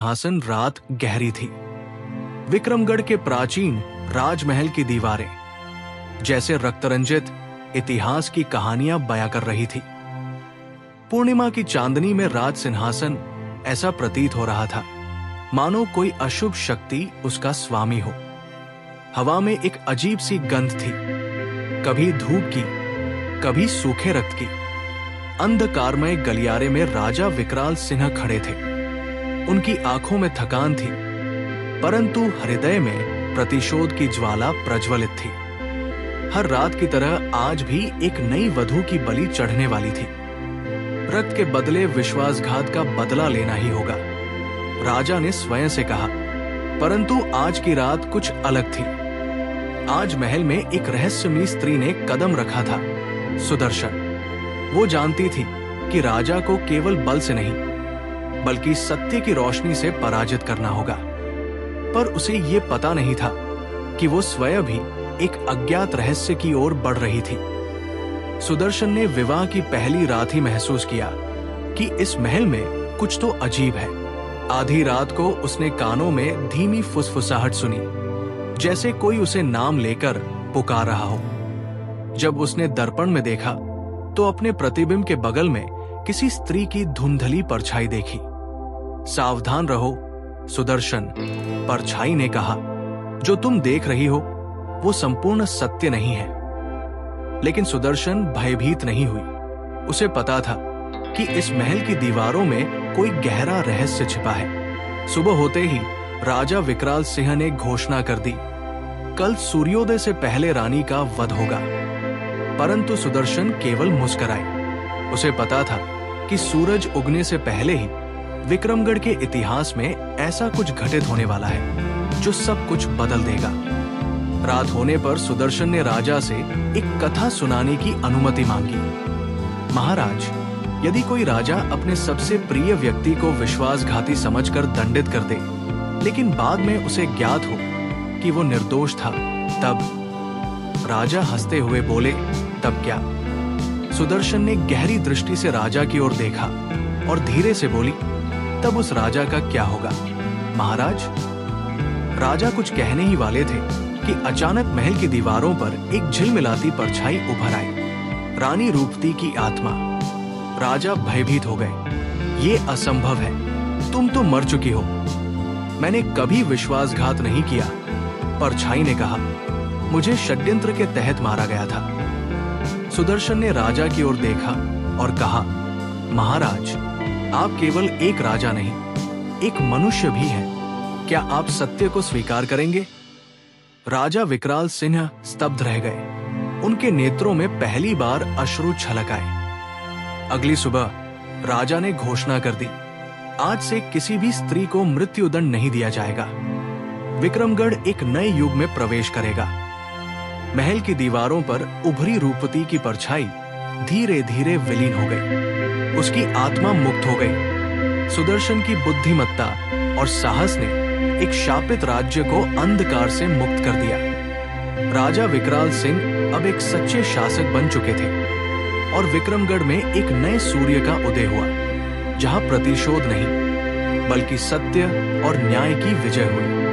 सिंहासन रात गहरी थी। विक्रमगढ़ के प्राचीन राजमहल की दीवारें जैसे रक्तरंजित इतिहास की कहानियां बयां कर रही थी। पूर्णिमा की चांदनी में राज सिंहासन ऐसा प्रतीत हो रहा था मानो कोई अशुभ शक्ति उसका स्वामी हो। हवा में एक अजीब सी गंध थी, कभी धूप की, कभी सूखे रक्त की। अंधकारमय गलियारे में राजा विकराल सिंह खड़े थे। उनकी आंखों में थकान थी, परंतु हृदय में प्रतिशोध की ज्वाला प्रज्वलित थी। हर रात की तरह आज भी एक नई वधू की बलि चढ़ने वाली थी। रक्त के बदले विश्वासघात का बदला लेना ही होगा, राजा ने स्वयं से कहा। परंतु आज की रात कुछ अलग थी। आज महल में एक रहस्यमयी स्त्री ने कदम रखा था, सुदर्शन। वो जानती थी कि राजा को केवल बल से नहीं बल्कि सत्य की रोशनी से पराजित करना होगा, पर उसे ये पता नहीं था कि वो स्वयं भी एक अज्ञात रहस्य की ओर बढ़ रही थी। सुदर्शन ने विवाह की पहली रात ही महसूस किया कि इस महल में कुछ तो अजीब है। आधी रात को उसने कानों में धीमी फुसफुसाहट सुनी, जैसे कोई उसे नाम लेकर पुकार रहा हो। जब उसने दर्पण में देखा तो अपने प्रतिबिंब के बगल में किसी स्त्री की धुंधली परछाई देखी। सावधान रहो सुदर्शन, परछाई ने कहा। जो तुम देख रही हो वो संपूर्ण सत्य नहीं है। लेकिन सुदर्शन भयभीत नहीं हुई। उसे पता था कि इस महल की दीवारों में कोई गहरा रहस्य छिपा है। सुबह होते ही राजा विकराल सिंह ने घोषणा कर दी, कल सूर्योदय से पहले रानी का वध होगा। परंतु सुदर्शन केवल मुस्कुराए। उसे पता था कि सूरज उगने से पहले ही विक्रमगढ़ के इतिहास में ऐसा कुछ घटित होने वाला है जो सब कुछ बदल देगा। रात होने पर सुदर्शन ने राजा से एक कथा सुनाने की अनुमति मांगी। महाराज, यदि कोई राजा अपने सबसे प्रिय व्यक्ति को विश्वासघाती समझकर दंडित कर दे, लेकिन बाद में उसे ज्ञात हो कि वो निर्दोष था, तब? राजा हंसते हुए बोले, तब क्या? सुदर्शन ने गहरी दृष्टि से राजा की ओर देखा और धीरे से बोली, तब उस राजा का क्या होगा? महाराज, राजा कुछ कहने ही वाले थे कि अचानक महल की दीवारों पर एक झिलमिलाती परछाई उभर आई। रानी रूपती की आत्मा। राजा भयभीत हो गए। ये असंभव है, तुम तो मर चुकी हो। मैंने कभी विश्वासघात नहीं किया, परछाई ने कहा। मुझे षड्यंत्र के तहत मारा गया था। सुदर्शन ने राजा की ओर देखा और कहा, महाराज, आप केवल एक राजा नहीं, एक मनुष्य भी हैं। क्या आप सत्य को स्वीकार करेंगे? राजा विकराल सिंह स्तब्ध रह गए। उनके नेत्रों में पहली बार अश्रु छलक आए। अगली सुबह राजा ने घोषणा कर दी, आज से किसी भी स्त्री को मृत्युदंड नहीं दिया जाएगा। विक्रमगढ़ एक नए युग में प्रवेश करेगा। महल की दीवारों पर उभरी रूपवती की परछाई धीरे धीरे विलीन हो गई। उसकी आत्मा मुक्त हो गई। सुदर्शन की बुद्धिमत्ता और साहस ने एक शापित राज्य को अंधकार से मुक्त कर दिया। राजा विकराल सिंह अब एक सच्चे शासक बन चुके थे और विक्रमगढ़ में एक नए सूर्य का उदय हुआ, जहां प्रतिशोध नहीं बल्कि सत्य और न्याय की विजय हुई।